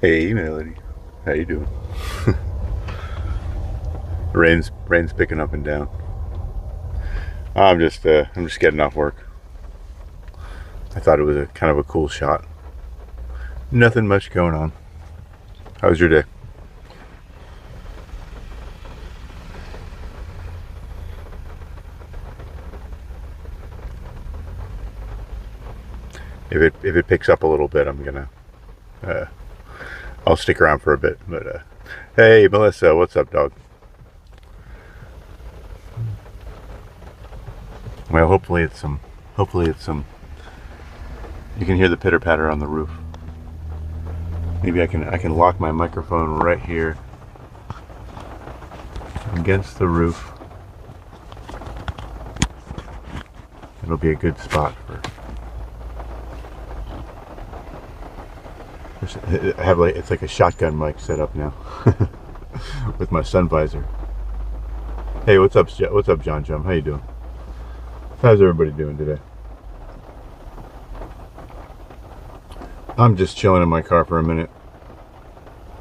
Hey, Melody. How you doing? Rain's picking up and down. I'm just getting off work. I thought it was a kind of a cool shot. Nothing much going on. How was your day? If it picks up a little bit, uh, I'll stick around for a bit. But hey, Melissa, what's up, dog? Well, hopefully it's some. You can hear the pitter patter on the roof. Maybe I can lock my microphone right here against the roof. It'll be a good spot for. I have it's like a shotgun mic set up now with my sun visor. Hey, what's up? What's up, John Chum? How you doing? How's everybody doing today? I'm just chilling in my car for a minute.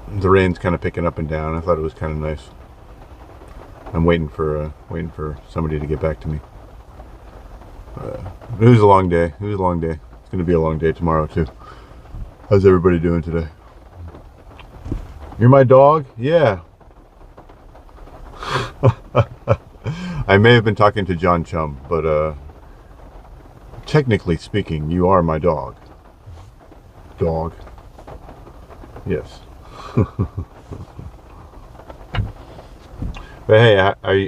The rain's kind of picking up and down. I thought it was kind of nice. I'm waiting for somebody to get back to me. It was a long day. It was a long day. It's going to be a long day tomorrow too. How's everybody doing today? You're my dog? Yeah. I may have been talking to John Chum, but technically speaking, you are my dog. Dog. Yes. But hey,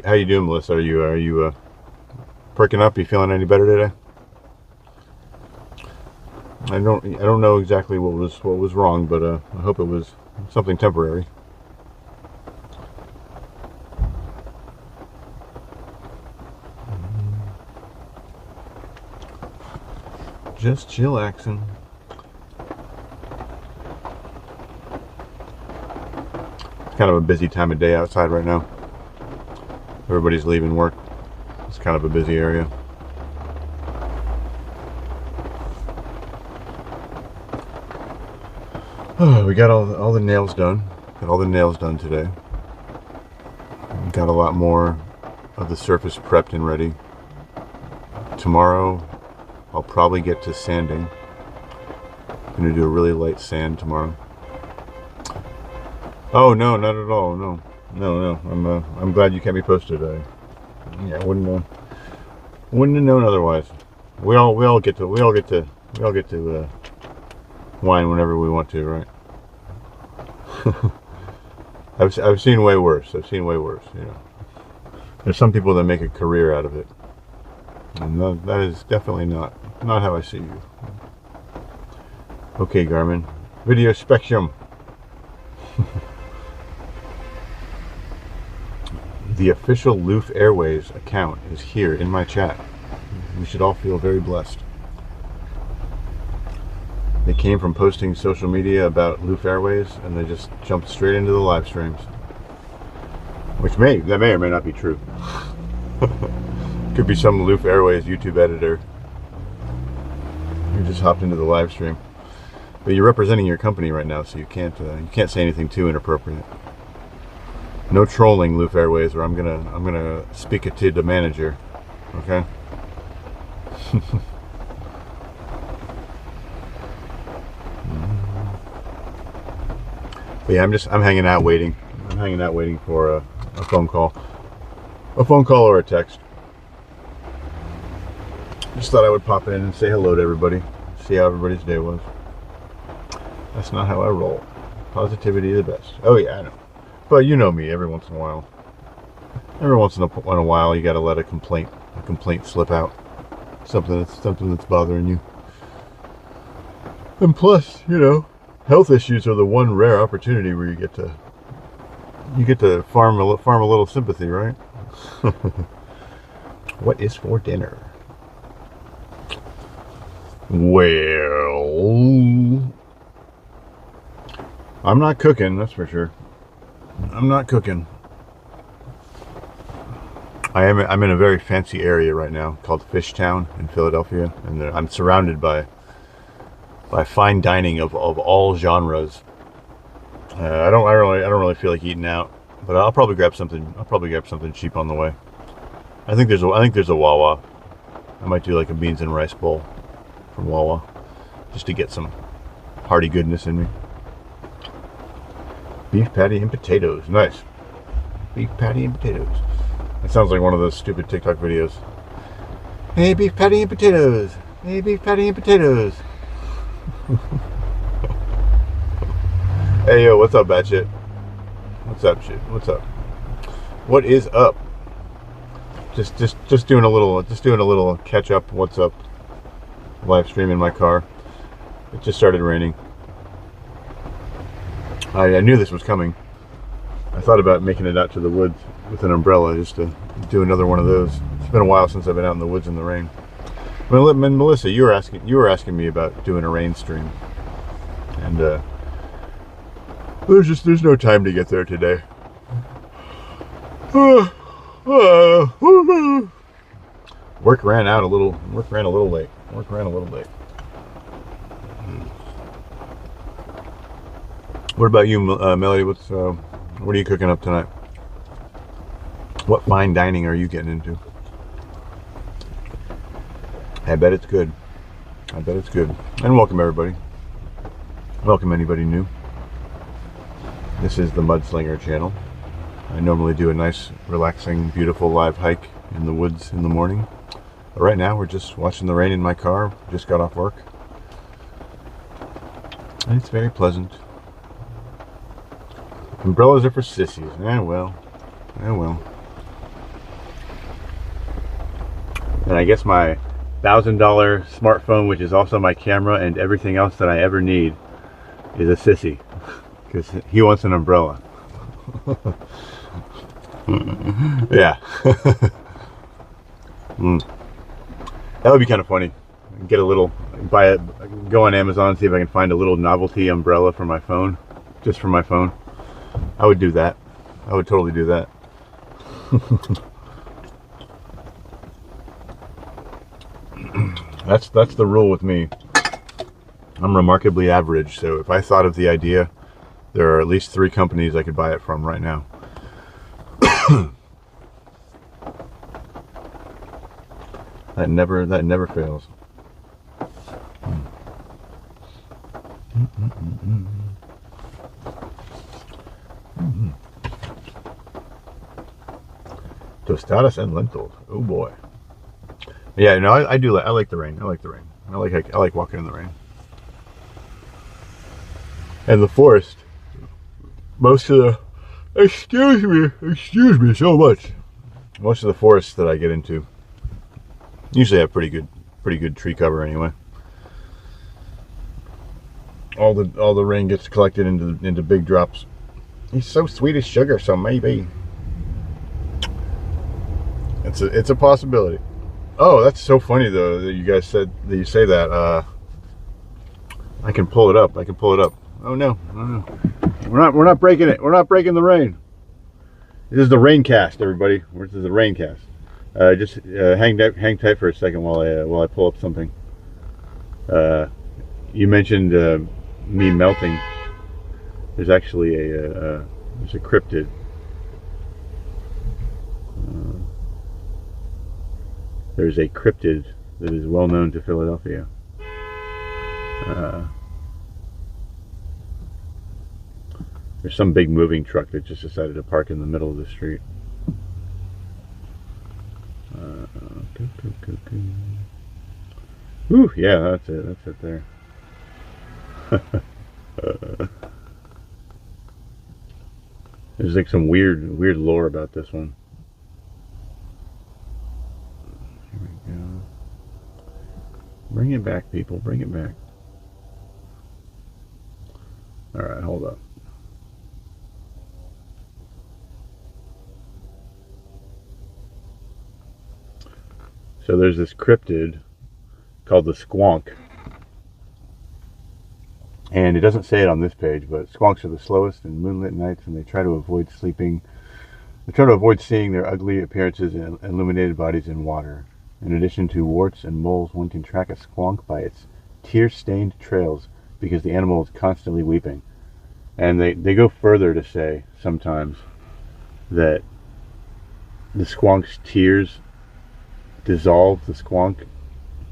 how you doing, Melissa? Are you perking up? You feeling any better today? I don't know exactly what was wrong, but I hope it was something temporary. Just chillaxing. It's kind of a busy time of day outside right now. Everybody's leaving work. It's kind of a busy area. Oh, we got all the nails done. Got all the nails done today. Got a lot more of the surface prepped and ready. Tomorrow, I'll probably get to sanding. I'm gonna do a really light sand tomorrow. Oh no, not at all. No. I'm glad you kept me posted. Yeah, I wouldn't have known otherwise. We all get to whine whenever we want to, right? I've seen way worse. You know, there's some people that make a career out of it, and that is definitely not how I see you. Okay, Garmin, Video Spectrum. The official Loof Airways account is here in my chat. We should all feel very blessed. They came from posting social media about Loof Airways, and they just jumped straight into the live streams. That may or may not be true. Could be some Loof Airways YouTube editor who just hopped into the live stream. But you're representing your company right now, so you can't say anything too inappropriate. No trolling, Loof Airways, or I'm gonna speak it to the manager. Okay. But yeah, I'm hanging out waiting. I'm hanging out waiting for a phone call or a text. Just thought I would pop in and say hello to everybody, see how everybody's day was. That's not how I roll. Positivity is the best. Oh yeah, I know. But you know me. Every once in a while, you gotta let a complaint slip out. Something that's bothering you. And plus, you know, health issues are the one rare opportunity where you get to farm a little sympathy, right? What is for dinner? Well, I'm not cooking, that's for sure. I'm not cooking. I'm in a very fancy area right now called Fishtown in Philadelphia, and I'm surrounded by fine dining of all genres. I don't really feel like eating out, but I'll probably grab something. I'll probably grab something cheap on the way. I think there's a Wawa. I might do like a beans and rice bowl from Wawa, just to get some hearty goodness in me. Beef patty and potatoes, nice. Beef patty and potatoes. That sounds like one of those stupid TikTok videos. Hey, beef patty and potatoes. Hey, beef patty and potatoes. Hey, yo, what's up, Batshit? What's up, shit? What's up? What is up? Just doing a little catch up. What's up? Live stream in my car. It just started raining. I knew this was coming. I thought about making it out to the woods with an umbrella just to do another one of those. It's been a while since I've been out in the woods in the rain. Melissa, you were asking me about doing a rain stream, and there's no time to get there today. Work ran a little late. What about you, Melody? What are you cooking up tonight? What fine dining are you getting into? I bet it's good. And welcome everybody. Welcome anybody new. This is the Mudslinger channel. I normally do a nice, relaxing, beautiful live hike in the woods in the morning. But right now we're just watching the rain in my car. Just got off work. And it's very pleasant. Umbrellas are for sissies. Well. And I guess my $1,000 smartphone, which is also my camera and everything else that I ever need, is a sissy. Because he wants an umbrella. Yeah. That would be kind of funny. Get a little, go on Amazon and see if I can find a little novelty umbrella for my phone. Just for my phone. I would do that. I would totally do that. That's the rule with me. I'm remarkably average, so if I thought of the idea, there are at least 3 companies I could buy it from right now. That never fails. Tostadas and lentils. Oh boy. Yeah, no, I do. I like the rain. I like walking in the rain. And the forest. Most of the excuse me so much. Most of the forests that I get into usually have pretty good tree cover anyway. All the rain gets collected into big drops. He's so sweet as sugar, so maybe it's a possibility. Oh, that's so funny though that you guys said that you say that. I can pull it up. Oh no. We're not breaking it. We're not breaking the rain. This is the Raincast, everybody. This is the Raincast. Just hang tight for a second while I pull up something. You mentioned me melting. There's actually there's a cryptid. There's a cryptid that is well known to Philadelphia. There's some big moving truck that just decided to park in the middle of the street. Ooh, yeah, that's it there. There's like some weird lore about this one. Here we go. Bring it back, people. Bring it back. Alright, hold up. So there's this cryptid called the squonk. And it doesn't say it on this page, but squonks are the slowest in moonlit nights, and they try to avoid sleeping. They try to avoid seeing their ugly appearances in illuminated bodies in water. In addition to warts and moles, one can track a squonk by its tear-stained trails because the animal is constantly weeping. And they go further to say sometimes that the squonk's tears dissolve the squonk.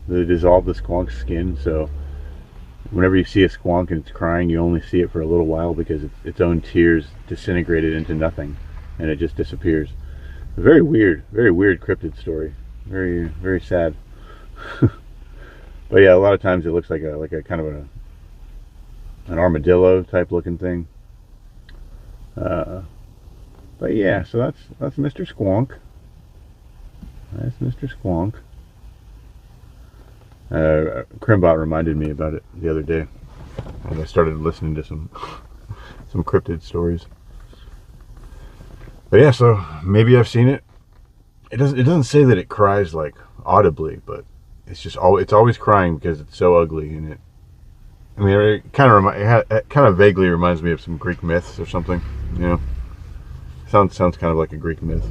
They dissolve the squonk's skin, so whenever you see a squonk and it's crying, you only see it for a little while because its own tears disintegrated into nothing, and it just disappears. Very weird cryptid story. Very, very sad. But yeah, a lot of times it looks like a kind of an armadillo type looking thing. But yeah, so that's Mr. Squonk. That's Mr. Squonk. Crimbot reminded me about it the other day, and I started listening to some cryptid stories. But yeah, so maybe I've seen it. It doesn't say that it cries like audibly, but it's always crying because it's so ugly. And it kind of vaguely reminds me of some Greek myths or something. You know, sounds kind of like a Greek myth.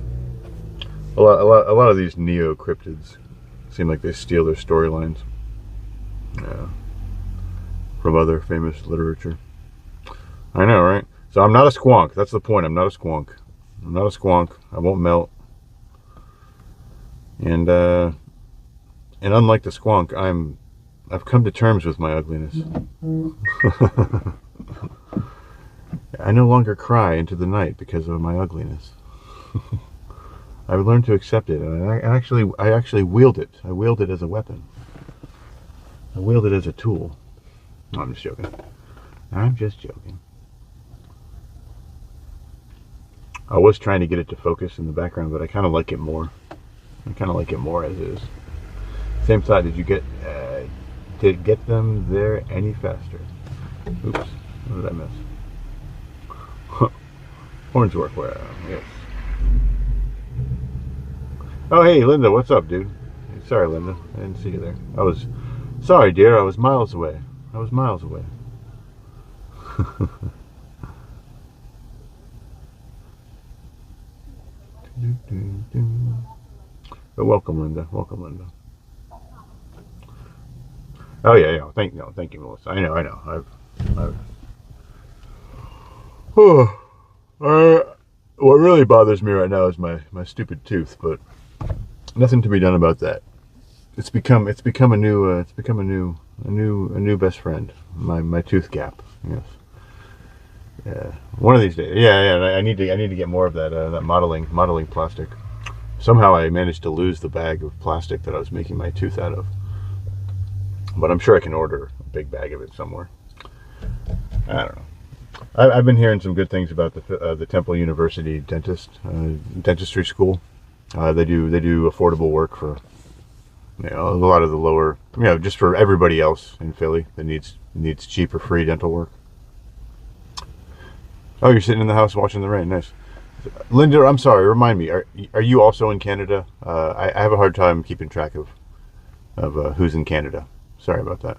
A lot of these neo cryptids seem like they steal their storylines from other famous literature. I know, right? So I'm not a squonk. That's the point. I'm not a squonk. I'm not a squonk. I won't melt. And unlike the squonk, I've come to terms with my ugliness. I no longer cry into the night because of my ugliness. I've learned to accept it, and I actually wield it. I wield it as a weapon. I wield it as a tool. No, I'm just joking. I'm just joking. I was trying to get it to focus in the background, but I kind of like it more. I kind of like it more as is. Same thought. Did it get them there any faster? Oops. What did I miss? Horns work well. Yes. Oh, hey, Linda. What's up, dude? Sorry, Linda. I didn't see you there. Sorry, dear. I was miles away. But welcome, Linda. Oh yeah. Thank you, Melissa. I know. What really bothers me right now is my stupid tooth, but nothing to be done about that. It's become a new best friend. My tooth gap. Yes. Yeah. One of these days. Yeah. I need to get more of that modeling plastic. Somehow I managed to lose the bag of plastic that I was making my tooth out of. But I'm sure I can order a big bag of it somewhere. I don't know. I've been hearing some good things about the Temple University dentistry school. They do affordable work for a lot of the lower, just for everybody else in Philly that needs cheap or free dental work. Oh, you're sitting in the house watching the rain. Nice. Linda, I'm sorry. Remind me. Are you also in Canada? I have a hard time keeping track of who's in Canada. Sorry about that.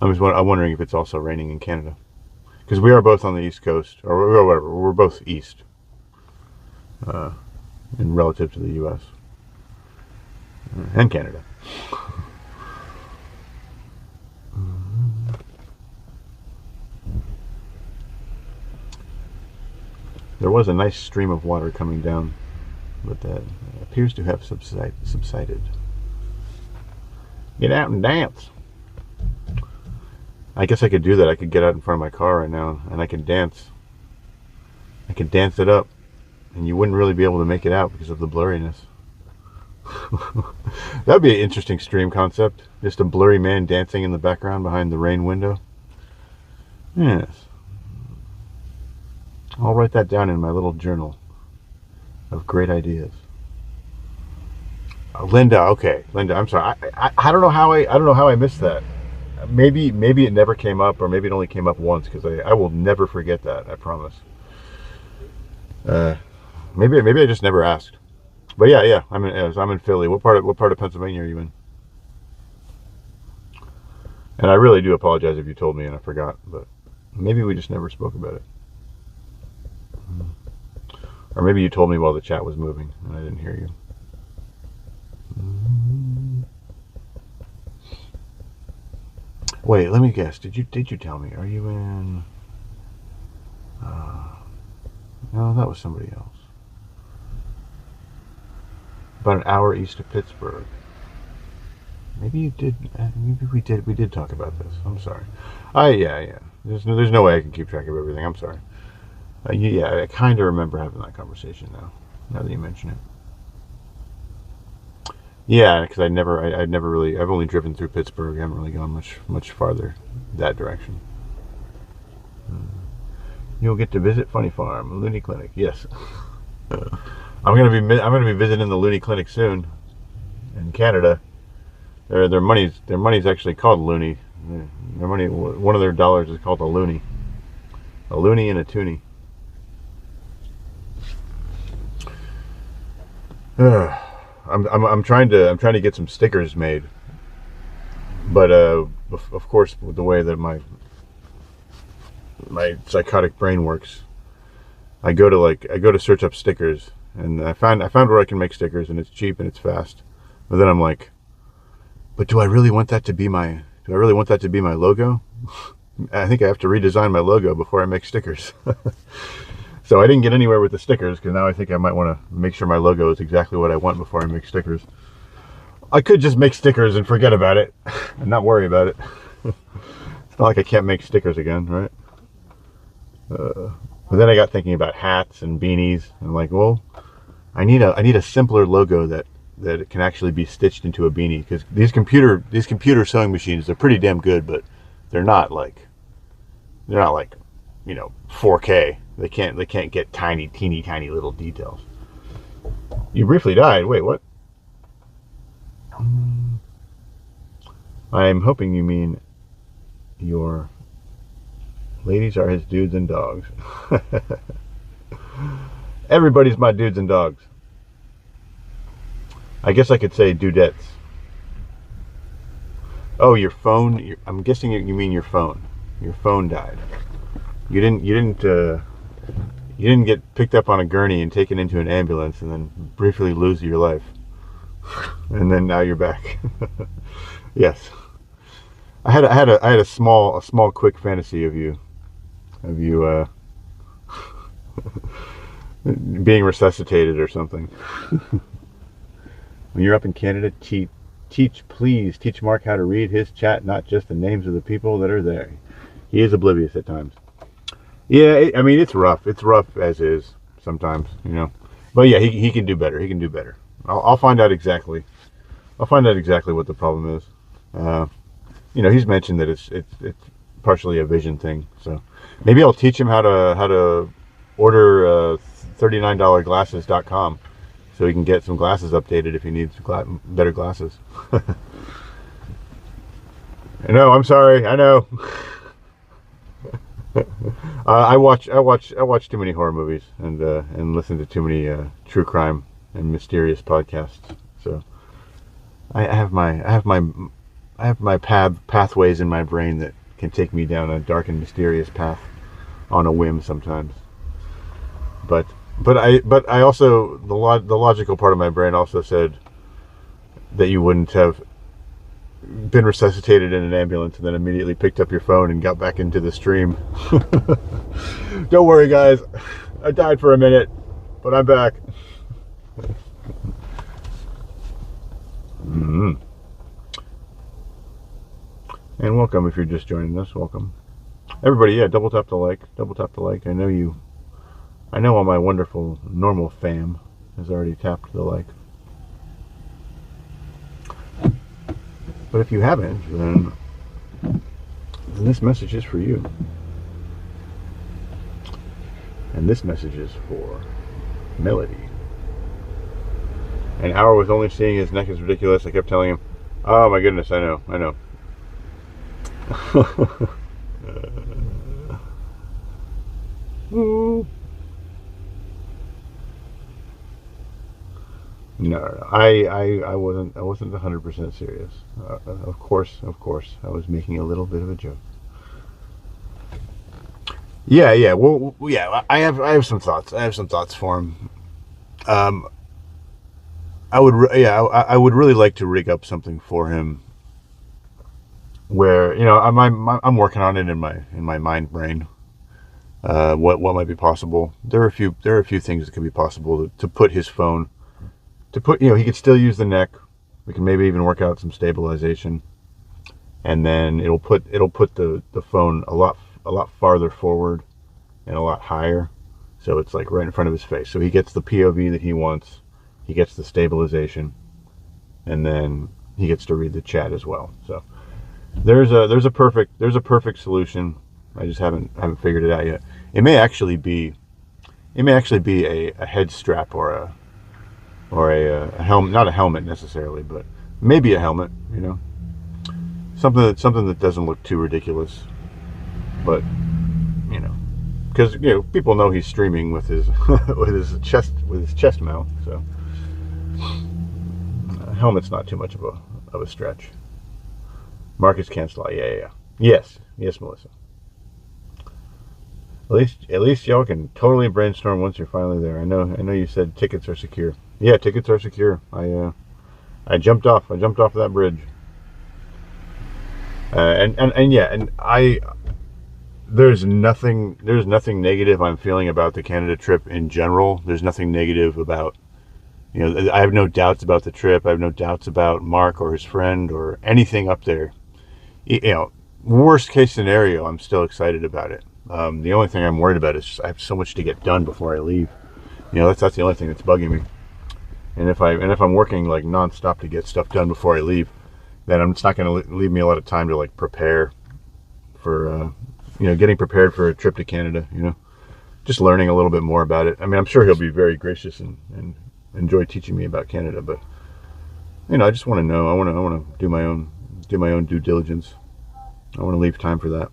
I'm wondering if it's also raining in Canada, because we are both on the East Coast, or whatever. We're both east, in relative to the U.S. And Canada. There was a nice stream of water coming down, but that appears to have subsided. Get out and dance. I guess I could do that. I could get out in front of my car right now and I could dance. I could dance it up, and you wouldn't really be able to make it out because of the blurriness. That'd be an interesting stream concept. Just a blurry man dancing in the background behind the rain window. Yes. I'll write that down in my little journal of great ideas. Linda, okay, Linda. I'm sorry. I don't know how I missed that. Maybe it never came up, or maybe it only came up once, because I will never forget that. I promise. Maybe I just never asked. But yeah. I'm in Philly. What part of Pennsylvania are you in? And I really do apologize if you told me and I forgot, but maybe we just never spoke about it. Or maybe you told me while the chat was moving and I didn't hear you. Wait, let me guess. Did you tell me? Are you in? No, that was somebody else. About an hour east of Pittsburgh. Maybe you did. Maybe we did. We did talk about this. I'm sorry. Yeah. There's no way I can keep track of everything. I'm sorry. Yeah, I kind of remember having that conversation now. Now that you mention it. Yeah, because I'd never really. I've only driven through Pittsburgh. I haven't really gone much farther that direction. You'll get to visit Funny Farm, Looney Clinic. Yes, I'm gonna be visiting the Looney Clinic soon in Canada. Their money's actually called Looney. Their money, one of their dollars is called a Looney and a toonie. I'm trying to get some stickers made, but of course, with the way that my psychotic brain works, I go to search up stickers, and I found where I can make stickers, and it's cheap and it's fast. But then I'm like, but do I really want that to be my logo? I think I have to redesign my logo before I make stickers. So I didn't get anywhere with the stickers, because now I think I might want to make sure my logo is exactly what I want before I make stickers. I could just make stickers and forget about it and not worry about it. It's not like I can't make stickers again, right? But then I got thinking about hats and beanies. I'm like, well, I need a simpler logo that it can actually be stitched into a beanie, because these computer sewing machines, they're pretty damn good, but they're not like 4K. They can't get teeny tiny little details. You briefly died. Wait, what? I'm hoping you mean your ladies are his dudes and dogs. Everybody's my dudes and dogs. I guess I could say dudettes. Oh, your phone. I'm guessing you mean your phone. Your phone died. You didn't get picked up on a gurney and taken into an ambulance and then briefly lose your life, and then now you're back. Yes, I had a small quick fantasy of you being resuscitated or something. When you're up in Canada, please teach Mark how to read his chat, not just the names of the people that are there. He is oblivious at times. Yeah, I mean, it's rough. It's rough as is sometimes, But yeah, he can do better. He can do better. I'll find out exactly. I'll find out exactly what the problem is. He's mentioned that it's partially a vision thing. So maybe I'll teach him how to order $39glasses.com, so he can get some glasses updated if he needs better glasses. I know. I'm sorry. I know. I watch too many horror movies and listen to too many true crime and mysterious podcasts. So I have my pathways in my brain that can take me down a dark and mysterious path on a whim sometimes. But I also, the logical part of my brain also said that you wouldn't have been resuscitated in an ambulance and then immediately picked up your phone and got back into the stream. Don't worry, guys. I died for a minute, but I'm back. Mm-hmm. And welcome if you're just joining us. Welcome, everybody. Yeah, double tap the like. Double tap the like. I know all my wonderful normal fam has already tapped the like. But if you haven't, then this message is for you. And this message is for Melody. An hour with only seeing his neck is ridiculous. I kept telling him, oh my goodness, I know. No. I wasn't 100% serious. Of course, I was making a little bit of a joke. Yeah. Well, yeah. I have some thoughts. I have some thoughts for him. I would really like to rig up something for him where I'm working on it in my mind brain. What might be possible? There are a few things that could be possible to put his phone to put. He could still use the neck. We can maybe even work out some stabilization, and then it'll put the phone a lot farther forward and a lot higher, so it's like right in front of his face. So he gets the POV that he wants. He gets the stabilization, and then he gets to read the chat as well. So there's a perfect solution. I just haven't figured it out yet. It may actually be a head strap or a helmet, not a helmet necessarily, but maybe a helmet. Something that doesn't look too ridiculous, but because people know he's streaming with his with his chest mount, so helmet's not too much of a stretch. Marcus Cancel, yeah. Yes, Melissa. At least y'all can totally brainstorm once you're finally there. I know you said tickets are secure. Yeah, tickets are secure. I jumped off that bridge. There's nothing negative I'm feeling about the Canada trip in general. There's nothing negative about, I have no doubts about the trip. I have no doubts about Mark or his friend or anything up there. Worst case scenario, I'm still excited about it. The only thing I'm worried about is just I have so much to get done before I leave. That's the only thing that's bugging me. And if I'm working like nonstop to get stuff done before I leave, then it's not going to leave me a lot of time to like prepare for getting prepared for a trip to Canada. Just learning a little bit more about it. I mean, I'm sure he'll be very gracious and enjoy teaching me about Canada, but I just want to know. I want to do my own due diligence. I want to leave time for that.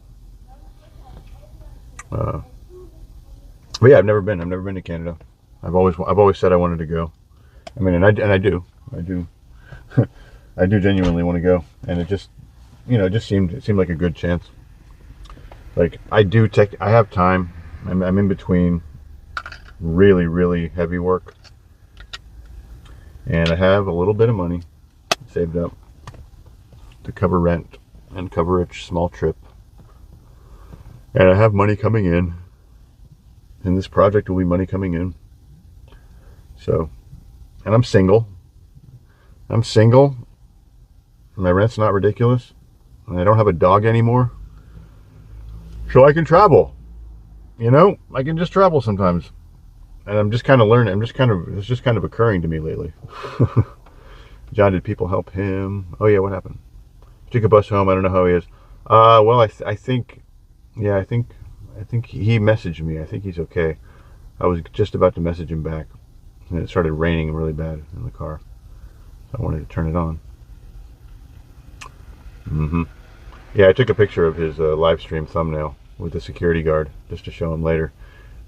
But yeah, I've never been to Canada. I've always said I wanted to go. I mean, and I do I do genuinely want to go, and it just seemed like a good chance. Like I have time. I'm in between really, really heavy work, and I have a little bit of money saved up to cover rent and cover a small trip, and I have money coming in, and this project will be money coming in. So, and I'm single. My rent's not ridiculous, and I don't have a dog anymore, so I can travel. I can just travel sometimes, and I'm just kind of learning. It's just kind of occurring to me lately. John, did people help him? Oh yeah, what happened? Took a bus home. I don't know how he is. Well, I think he messaged me. I think he's okay. I was just about to message him back, and it started raining really bad in the car, so I wanted to turn it on. Yeah, I took a picture of his live stream thumbnail with the security guard just to show him later.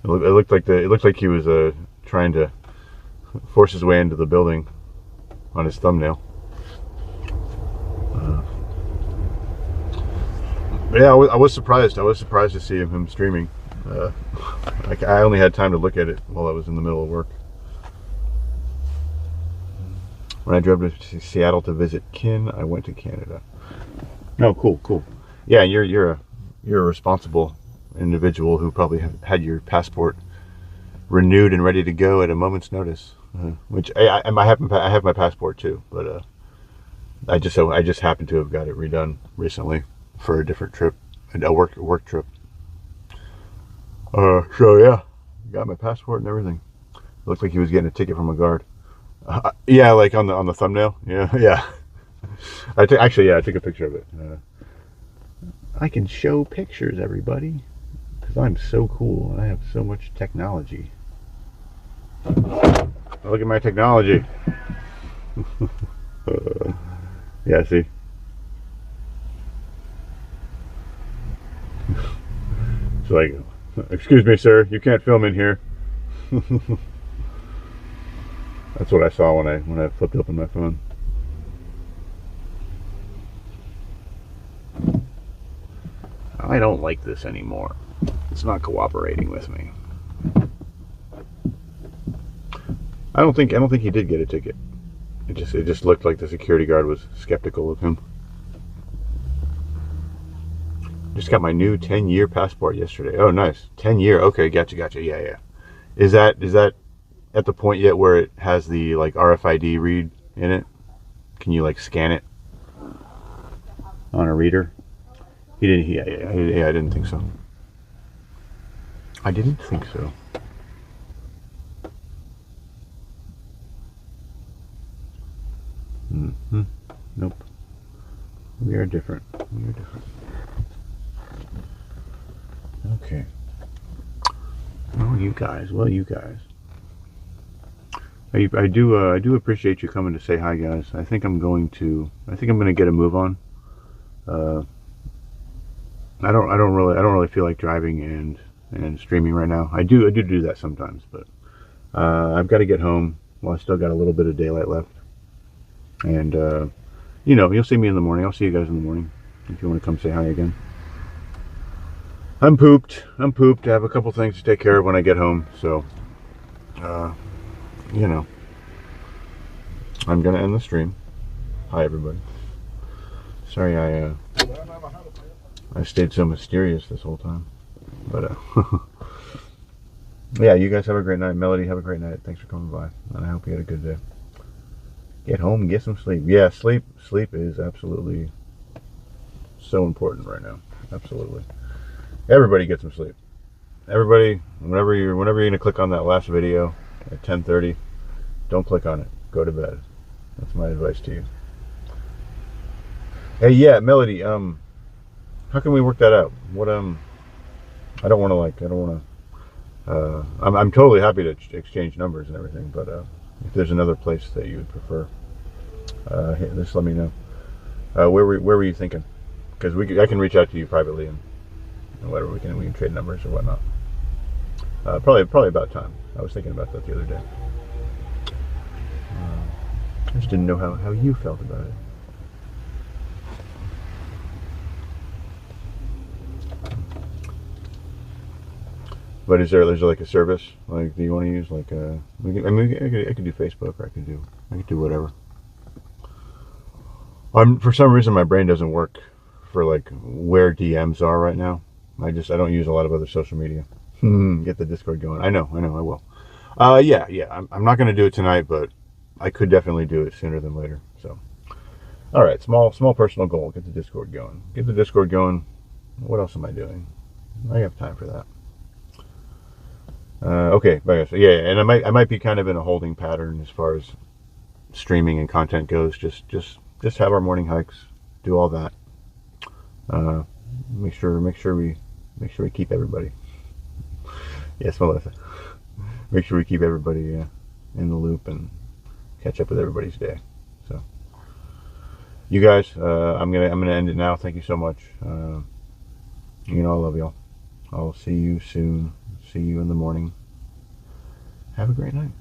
It looked like he was trying to force his way into the building on his thumbnail. But yeah, I was surprised. I was surprised to see him streaming. I only had time to look at it while I was in the middle of work. When I drove to Seattle to visit kin, I went to Canada. No, cool. Yeah, you're a responsible individual who probably had your passport renewed and ready to go at a moment's notice. Which I have my passport too, but I just happened to have got it redone recently for a different trip, a work trip. So yeah, got my passport and everything. It looked like he was getting a ticket from a guard. Yeah, like on the thumbnail. Yeah. I took a picture of it. I can show pictures, everybody, because I'm so cool and I have so much technology. Look at my technology. Yeah, see. It's like, excuse me, sir, you can't film in here. That's what I saw when I flipped open my phone. I don't like this anymore. It's not cooperating with me. I don't think he did get a ticket. It just looked like the security guard was skeptical of him. Just got my new 10-year passport yesterday. Oh, nice. 10-year. Okay, gotcha. Yeah, yeah. Is that at the point yet where it has the like RFID read in it? Can you like scan it on a reader? He didn't. Yeah. I didn't think so. I didn't think so. Mm-hmm. Nope. We are different. Okay. Oh, you guys. Well, you guys. I do appreciate you coming to say hi, guys. I think I'm going to get a move on. I don't really feel like driving and streaming right now. I do that sometimes, but I've got to get home. Well, I still got a little bit of daylight left, and you'll see me in the morning. I'll see you guys in the morning if you want to come say hi again. I'm pooped. I have a couple things to take care of when I get home, so I'm gonna end the stream. Hi, everybody. Sorry I stayed so mysterious this whole time, but yeah, you guys have a great night. Melody, have a great night. Thanks for coming by, and I hope you had a good day. Get home and get some sleep. Yeah, sleep is absolutely so important right now. Absolutely. Everybody get some sleep. Everybody, whenever you're gonna click on that last video at 10:30, don't click on it. Go to bed. That's my advice to you. Hey, yeah, Melody. How can we work that out? What I don't want to. I'm totally happy to exchange numbers and everything, but if there's another place that you would prefer, just let me know. Where were you thinking? Because I can reach out to you privately and whatever we can trade numbers or whatnot. Probably about time. I was thinking about that the other day. I just didn't know how you felt about it. But is there like a service like do you want to use like I could do Facebook or I could do whatever. For some reason my brain doesn't work for like where DMs are right now. I don't use a lot of other social media. Get the Discord going. I know I will. Yeah. I'm not going to do it tonight, but I could definitely do it sooner than later. So, all right, small personal goal. Get the Discord going. What else am I doing? I have time for that. Okay, yeah, and I might be kind of in a holding pattern as far as streaming and content goes. Just have our morning hikes, do all that. Make sure we keep everybody. Yes, Melissa. Make sure we keep everybody in the loop and catch up with everybody's day. So, you guys, I'm gonna end it now. Thank you so much. I love y'all. I'll see you soon. See you in the morning. Have a great night.